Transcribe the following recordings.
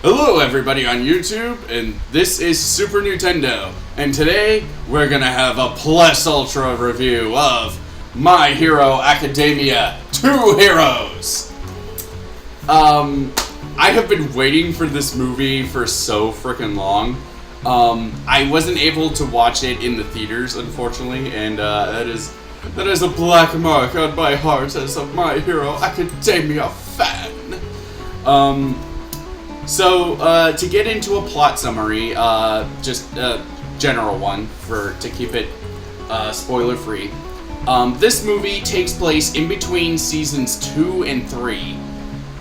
Hello everybody on YouTube, and this is Super New10doh, and today we're gonna have a Plus Ultra review of My Hero Academia 2 Heroes. I have been waiting for this movie for so freaking long. I wasn't able to watch it in the theaters, unfortunately, and that is a black mark on my heart as a My Hero Academia fan. So, to get into a plot summary, just a general one to keep it spoiler-free. This movie takes place in between seasons 2 and 3,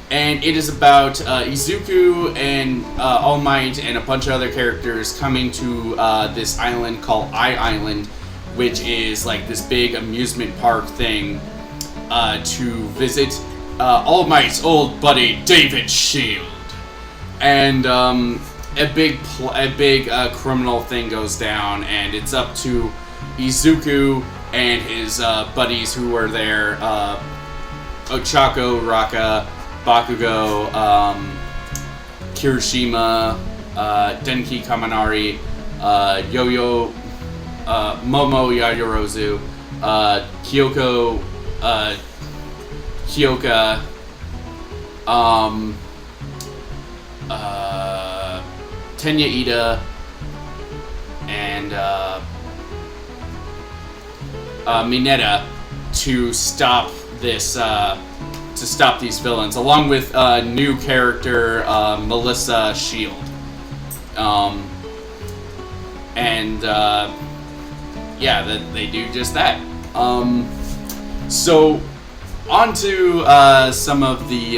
and it is about Izuku and All Might and a bunch of other characters coming to this island called Island, which is like this big amusement park thing to visit All Might's old buddy David Shield. And a big criminal thing goes down, and it's up to Izuku and his buddies who are there, Ochako, Raka, Bakugo, Kirishima, Denki Kaminari, Yo-Yo, Momo Yayorozu, Kyoko, Kyoka, Tenya Ida, and Mineta to stop these villains, along with new character Melissa Shield, they do just that. So onto some of the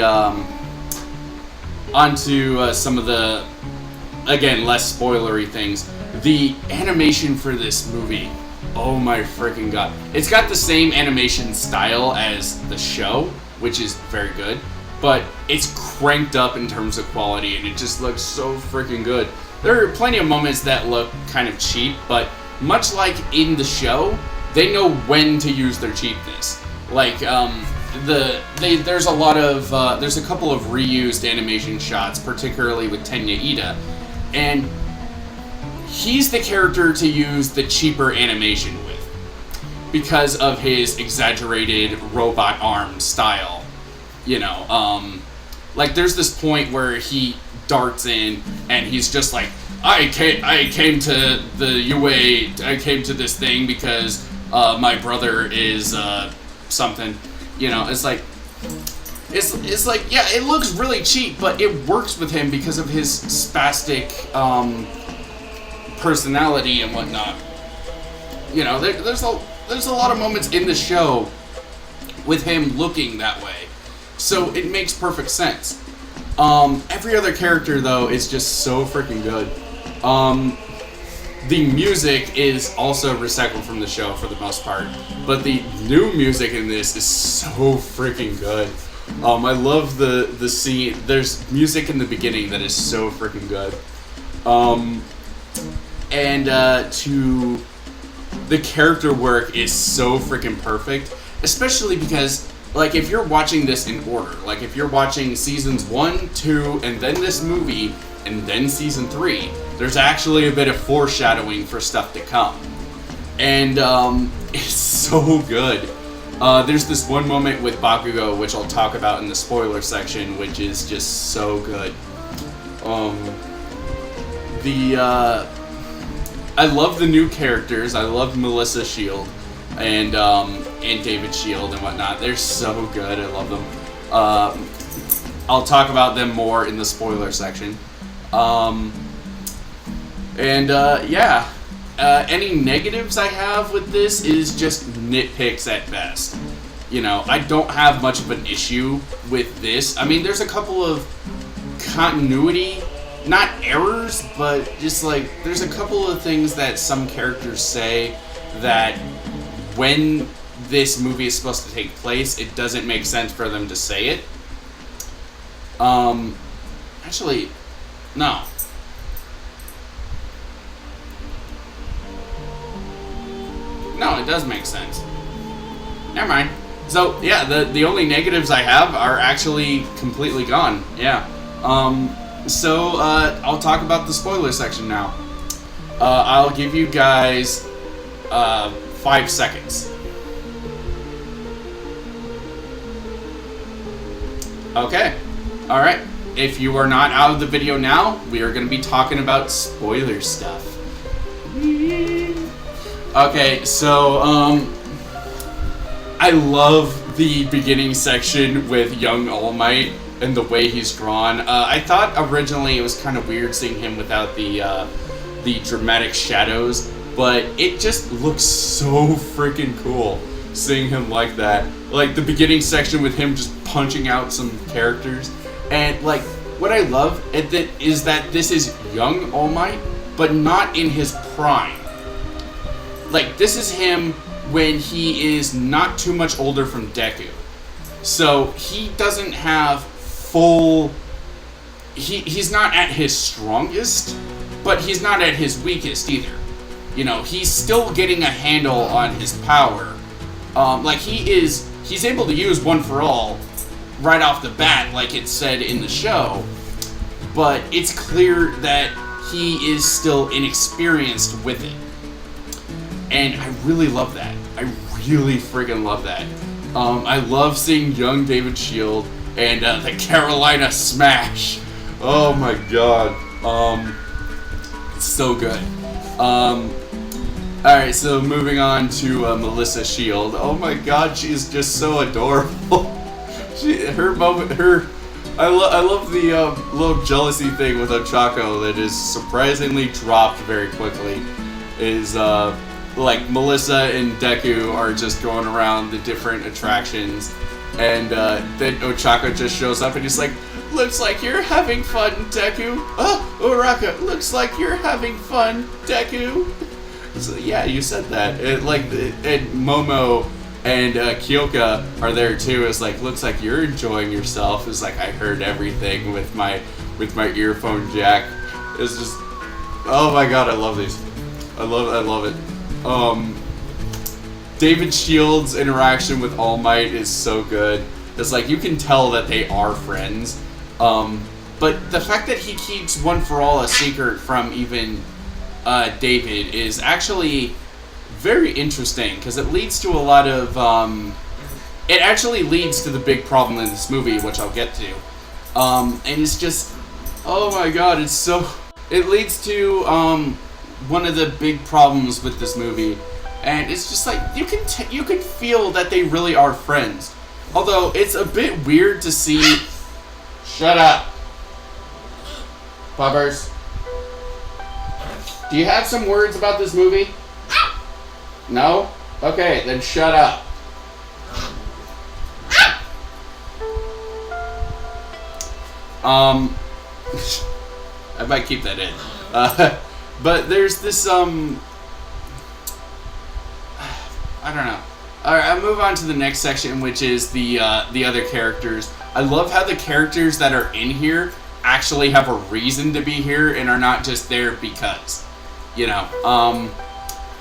again, less spoilery things. The animation for this movie, oh my freaking god. It's got the same animation style as the show, which is very good, but it's cranked up in terms of quality, and it just looks so freaking good. There are plenty of moments that look kind of cheap, but much like in the show, they know when to use their cheapness. Like, there's a couple of reused animation shots, particularly with Tenya Ida, and he's the character to use the cheaper animation with because of his exaggerated robot arm style. You know, like there's this point where he darts in and he's just like, I came to the UA, I came to this thing because my brother is something. You know, it's like, yeah, it looks really cheap, but it works with him because of his spastic personality and whatnot. You know, there's a lot of moments in the show with him looking that way, so it makes perfect sense. Every other character though is just so freaking good. The music is also recycled from the show for the most part, but the new music in this is so freaking good. I love the scene. There's music in the beginning that is so freaking good. To the character work is so freaking perfect, especially because, like, if you're watching this in order, like if you're watching seasons 1, 2, and then this movie, and then season 3, there's actually a bit of foreshadowing for stuff to come. And it's so good. There's this one moment with Bakugo, which I'll talk about in the spoiler section, which is just so good. I love the new characters. I love Melissa Shield and David Shield and whatnot. They're so good. I love them. I'll talk about them more in the spoiler section. Any negatives I have with this is just nitpicks at best. You know, I don't have much of an issue with this. I mean, there's a couple of continuity, not errors, but just like, there's a couple of things that some characters say that when this movie is supposed to take place, it doesn't make sense for them to say it. Actually, no. No, it does make sense. Never mind. So, yeah, the only negatives I have are actually completely gone. Yeah. So I'll talk about the spoiler section now. I'll give you guys 5 seconds. Okay. Alright. If you are not out of the video now, we are going to be talking about spoiler stuff. Okay, so, I love the beginning section with young All Might and the way he's drawn. I thought originally it was kind of weird seeing him without the dramatic shadows, but it just looks so freaking cool seeing him like that. Like the beginning section with him just punching out some characters. And like what I love is that this is young All Might, but not in his prime. Like this is him when he is not too much older from Deku. So he doesn't have full... He's not at his strongest, but he's not at his weakest either. You know, he's still getting a handle on his power. Like he's able to use One For All right off the bat, like it said in the show, but it's clear that he is still inexperienced with it. And I really love that. I really friggin' love that. I love seeing young David Shield and the Carolina Smash. Oh my god. It's so good. Alright, so moving on to Melissa Shield. Oh my god, she's just so adorable. I love the little jealousy thing with Ochako that is surprisingly dropped very quickly. Is like Melissa and Deku are just going around the different attractions, and then Ochako just shows up and he's like, "Looks like you're having fun, Deku." "Oh, Uraka, looks like you're having fun, Deku." So, yeah, you said that. And Momo and Kyoka are there too. It's like, "Looks like you're enjoying yourself." It's like, "I heard everything with my earphone jack." It's just, oh my god, I love these. I love it. David Shield's interaction with All Might is so good. It's like you can tell that they are friends. But the fact that he keeps One For All a secret from even David is actually very interesting, because it leads to a lot of it actually leads to the big problem in this movie, which I'll get to. And it's just, oh my god, it leads to one of the big problems with this movie, and it's just like you can feel that they really are friends. Although it's a bit weird to see. Shut up, Puppers. Do you have some words about this movie? No? Okay, then shut up. I might keep that in. But there's this, I don't know. Alright, I'll move on to the next section, which is the other characters. I love how the characters that are in here actually have a reason to be here and are not just there because. You know,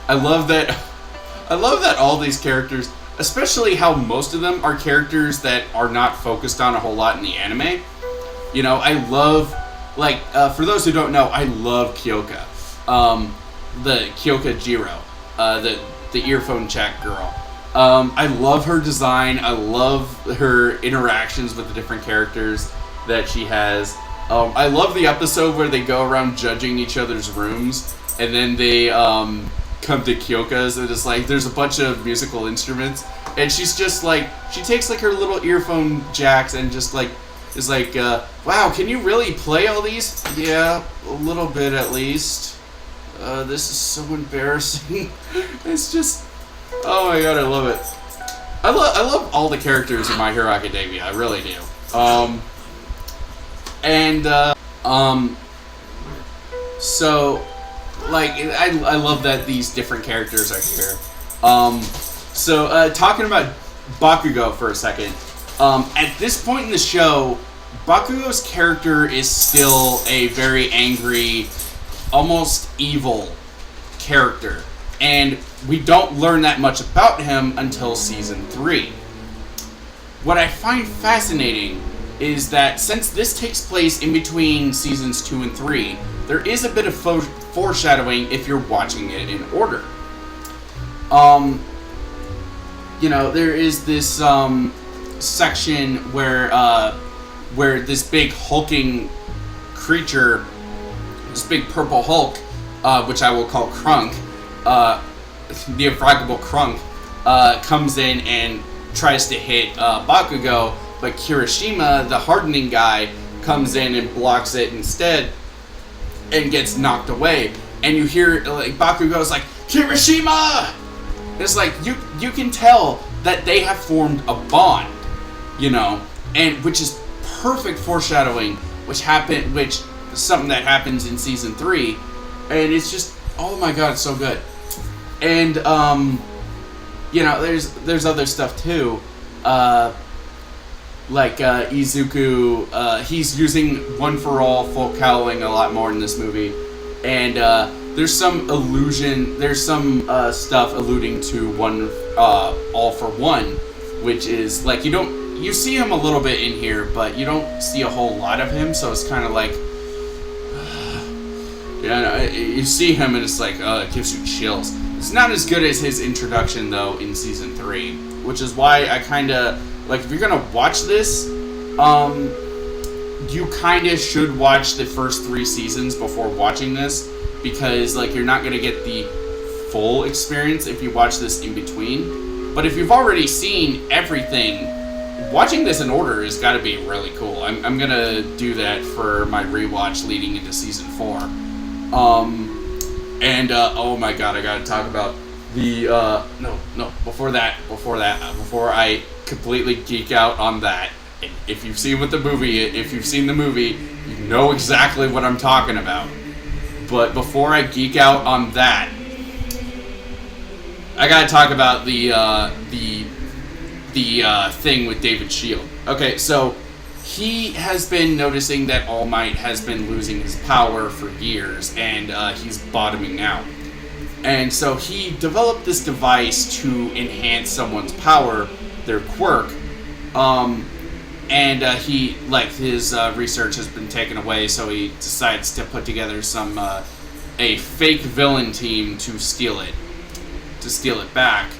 I love that all these characters, especially how most of them are characters that are not focused on a whole lot in the anime. You know, I love, like, for those who don't know, I love Kyoka. The Kyoka Jiro, the earphone check girl. I love her design. I love her interactions with the different characters that she has. I love the episode where they go around judging each other's rooms, and then they come to Kyoka's, and it's like there's a bunch of musical instruments, and she's just like, she takes like her little earphone jacks and just like is like, wow, can you really play all these? Yeah, a little bit at least. This is so embarrassing. It's just, oh my god, I love it. I love all the characters in My Hero Academia. I really do. So, like, I love that these different characters are here. So, talking about Bakugo for a second. At this point in the show, Bakugo's character is still a very angry, almost evil character. And we don't learn that much about him until Season 3. What I find fascinating is that since this takes place in between seasons 2 and 3, there is a bit of foreshadowing if you're watching it in order. There is this section where this big hulking creature, this big purple Hulk, which I will call Krunk, the unfraggable Krunk, comes in and tries to hit Bakugo, but Kirishima, the hardening guy, comes in and blocks it instead and gets knocked away. And you hear like Bakugo's like, Kirishima! It's like you can tell that they have formed a bond, and which is perfect foreshadowing, which is something that happens in season 3, and it's just, oh my god, it's so good. And there's other stuff too, like Izuku, he's using One for All full cowling a lot more in this movie, and there's some stuff alluding to One All for One, which is like you see him a little bit in here, but you don't see a whole lot of him, so it's kind of like you see him and it's like it gives you chills. It's not as good as his introduction though in season 3, which is why I kind of like, if you're gonna watch this, you kind of should watch the first 3 seasons before watching this, because like you're not gonna get the full experience if you watch this in between. But if you've already seen everything, watching this in order has got to be really cool. I'm gonna do that for my rewatch leading into season 4. Oh my god, I gotta talk about the before I completely geek out on that. If you've seen the movie, you know exactly what I'm talking about. But before I geek out on that, I gotta talk about the thing with David Shield. Okay, so he has been noticing that All Might has been losing his power for years, and he's bottoming out. And so he developed this device to enhance someone's power, their quirk. He, like, his research has been taken away, so he decides to put together a fake villain team to steal it back.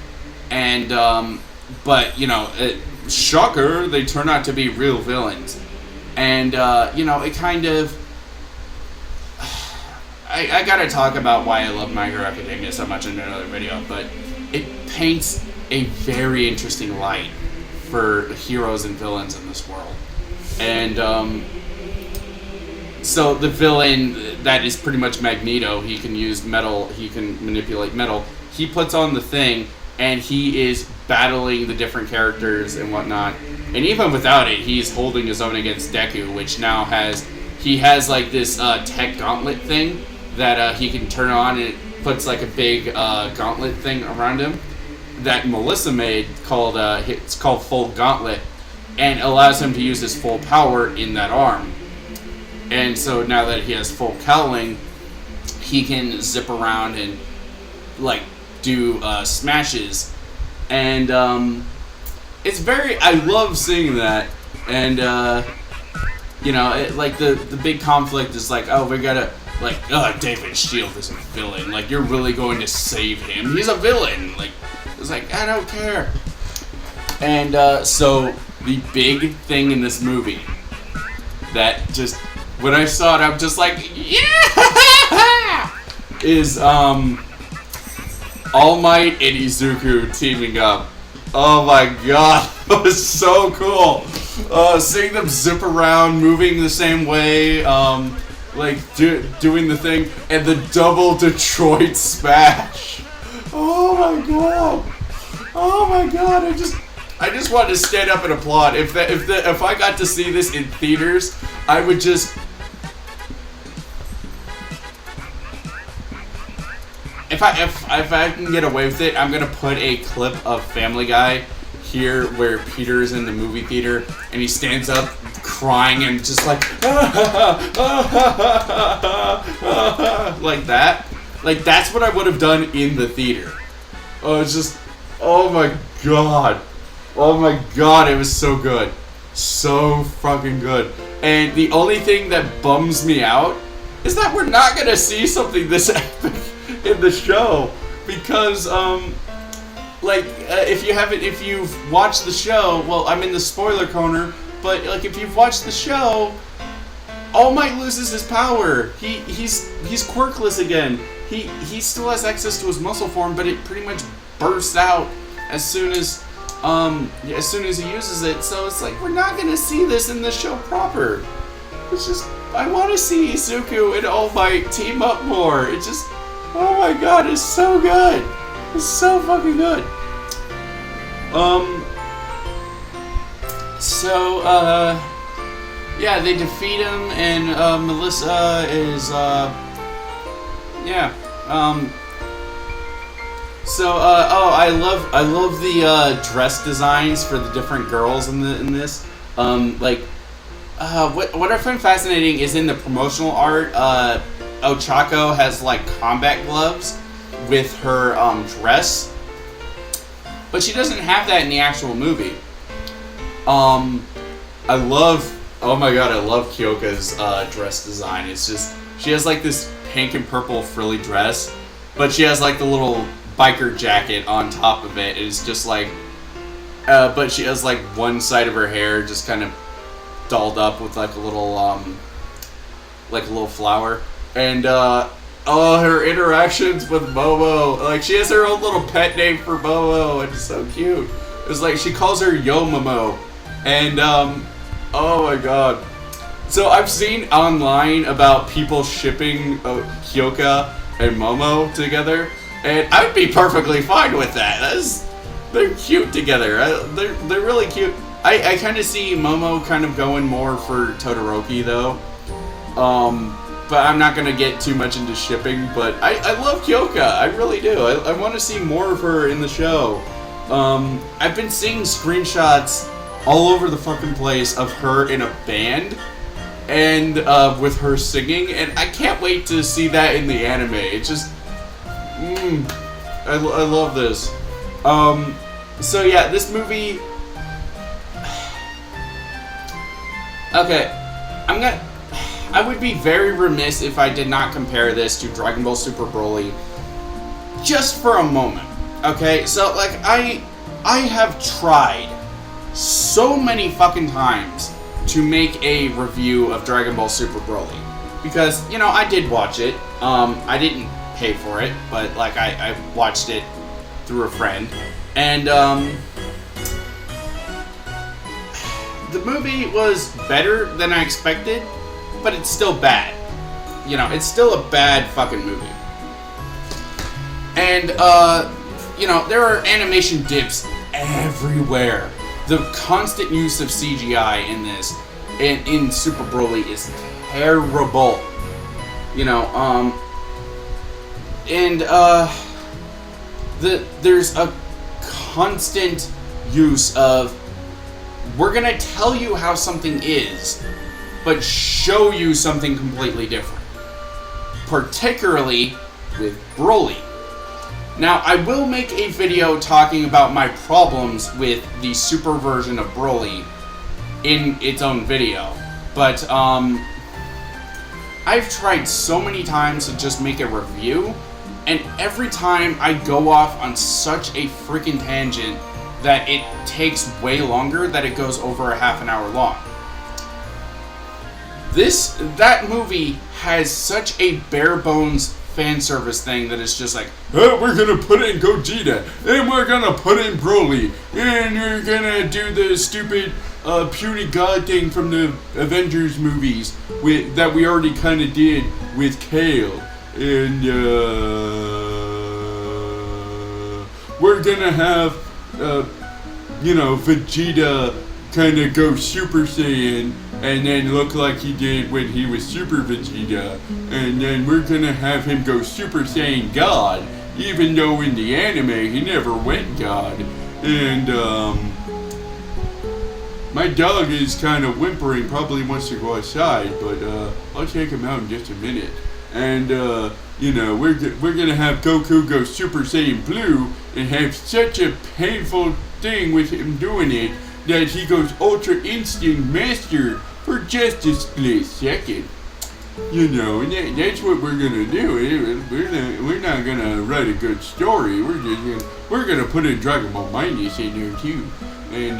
And, shocker, they turn out to be real villains. And, it kind of... I gotta talk about why I love My Hero Academia so much in another video, but it paints a very interesting light for heroes and villains in this world. And, so the villain that is pretty much Magneto, he can use metal, he can manipulate metal. He puts on the thing, and he is battling the different characters and whatnot. And even without it, he's holding his own against Deku, which now has like this tech gauntlet thing that he can turn on, and it puts like a big gauntlet thing around him that Melissa made called it's called Full Gauntlet, and allows him to use his full power in that arm. And so now that he has full cowling, he can zip around and like do smashes, and it's I love seeing that. And like the big conflict is like, oh, we gotta David Shield is a villain, like you're really going to save him, he's a villain, like it's like I don't care. And so the big thing in this movie that just when I saw it I'm just like yeah is All Might and Izuku teaming up. Oh my god, that was so cool. Seeing them zip around, moving the same way, doing the thing, and the double Detroit smash. Oh my god. Oh my god, I just wanted to stand up and applaud. If I got to see this in theaters, I would just... If I can get away with it, I'm gonna put a clip of Family Guy here where Peter's in the movie theater and he stands up crying and just like like that. Like that's what I would have done in the theater. Oh, it's just oh my god, it was so good, so fucking good. And the only thing that bums me out is that we're not gonna see something this epic in the show, because if you've watched the show, well, I'm in the spoiler corner, but like if you've watched the show, All Might loses his power. He's quirkless again. He still has access to his muscle form, but it pretty much bursts out as soon as he uses it. So it's like we're not gonna see this in the show proper. It's just I want to see Izuku and All Might team up more. It just, oh my god, it's so good. It's so fucking good. Yeah, they defeat him, and Melissa is I love the dress designs for the different girls in this. What I find fascinating is in the promotional art, Ochako has like combat gloves with her dress, but she doesn't have that in the actual movie. I love Kyoka's dress design. It's just, she has like this pink and purple frilly dress, but she has like the little biker jacket on top of it. It's just like, but she has like one side of her hair just kind of dolled up with like a little flower. And her interactions with Momo, like she has her own little pet name for Momo. It's so cute. It's like she calls her Yo Momo. And oh my god. So I've seen online about people shipping Kyoka and Momo together, and I'd be perfectly fine with that. They're cute together. They're really cute. I kind of see Momo kind of going more for Todoroki though. But I'm not gonna get too much into shipping. But I love Kyoka. I really do. I want to see more of her in the show. I've been seeing screenshots all over the fucking place of her in a band and with her singing, and I can't wait to see that in the anime. It's just, I love this. So yeah, this movie. Okay, I would be very remiss if I did not compare this to Dragon Ball Super Broly just for a moment. Okay, so like I have tried so many fucking times to make a review of Dragon Ball Super Broly, because I did watch it. I didn't pay for it, but like I watched it through a friend, and the movie was better than I expected, but it's still bad. It's still a bad fucking movie. And there are animation dips everywhere. The constant use of CGI in this, in Super Broly, is terrible. There's a constant use of, we're gonna tell you how something is, but show you something completely different. Particularly with Broly. Now, I will make a video talking about my problems with the Super version of Broly in its own video. But, I've tried so many times to just make a review, and every time I go off on such a freaking tangent that it takes way longer, that it goes over a half an hour long. That movie has such a bare bones fan service thing that it's just like, oh, we're gonna put in Gogeta, and we're gonna put in Broly, and we're gonna do the stupid puny god thing from the Avengers movies that we already kind of did with Kale, and we're gonna have Vegeta kind of go Super Saiyan and then look like he did when he was Super Vegeta, and then we're gonna have him go Super Saiyan God, even though in the anime he never went God. And my dog is kind of whimpering, probably wants to go outside, but I'll take him out in just a minute. And we're gonna have Goku go Super Saiyan Blue and have such a painful thing with him doing it that he goes Ultra Instinct Master for just a split second. You know, and that's what we're gonna do. We're not gonna write a good story. We're gonna put in Dragon Ball Minus in there too. And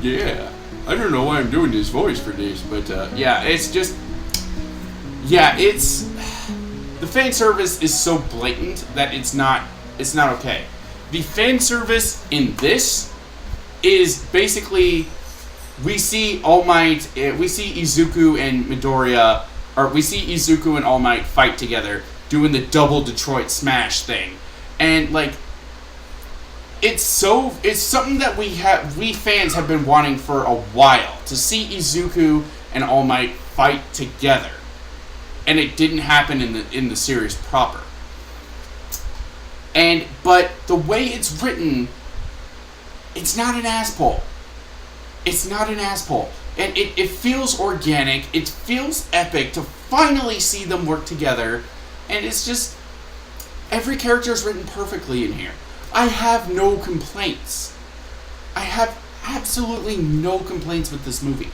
yeah, I don't know why I'm doing this voice for this, but yeah, it's just, yeah, it's, the fan service is so blatant that it's not okay. The fan service in this is basically, we see All Might, we see Izuku and Midoriya, or we see Izuku and All Might fight together, doing the double Detroit Smash thing, and like, it's something that we fans have been wanting for a while, to see Izuku and All Might fight together, and it didn't happen in the series proper. But the way it's written, it's not an ass-pull. It's not an ass-pull. And it feels organic. It feels epic to finally see them work together. And it's just, every character is written perfectly in here. I have no complaints. I have absolutely no complaints with this movie.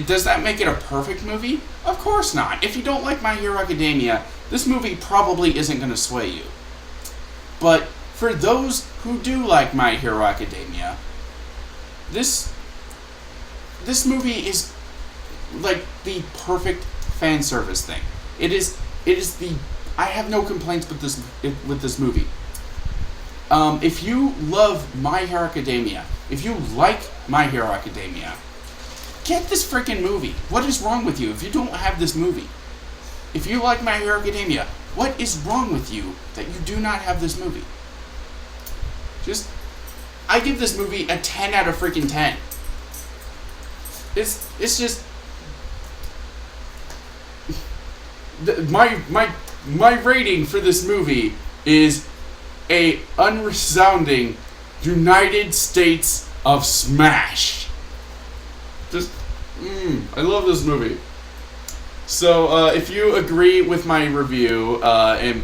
Does that make it a perfect movie? Of course not. If you don't like My Hero Academia, this movie probably isn't going to sway you. But for those who do like My Hero Academia, this movie is like the perfect fan service thing. It is the, I have no complaints with this movie. If you love My Hero Academia, if you like My Hero Academia, get this freaking movie. What is wrong with you if you don't have this movie? If you like My Hero Academia, what is wrong with you that you do not have this movie? I give this movie a 10 out of freaking 10. It's just, my rating for this movie is a unresounding United States of Smash. I love this movie. So, if you agree with my review, and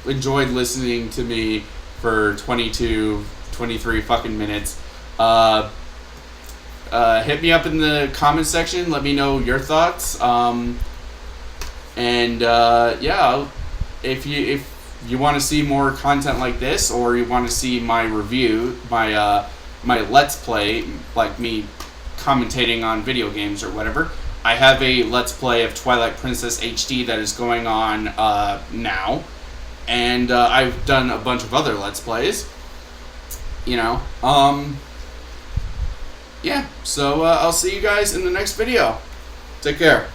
enjoyed listening to me for 23 fucking minutes, hit me up in the comment section, let me know your thoughts, yeah, if you want to see more content like this, or you want to see my review, my Let's Play, like me commentating on video games or whatever, I have a Let's Play of Twilight Princess HD that is going on now, and I've done a bunch of other Let's Plays, you know, yeah, so I'll see you guys in the next video. Take care.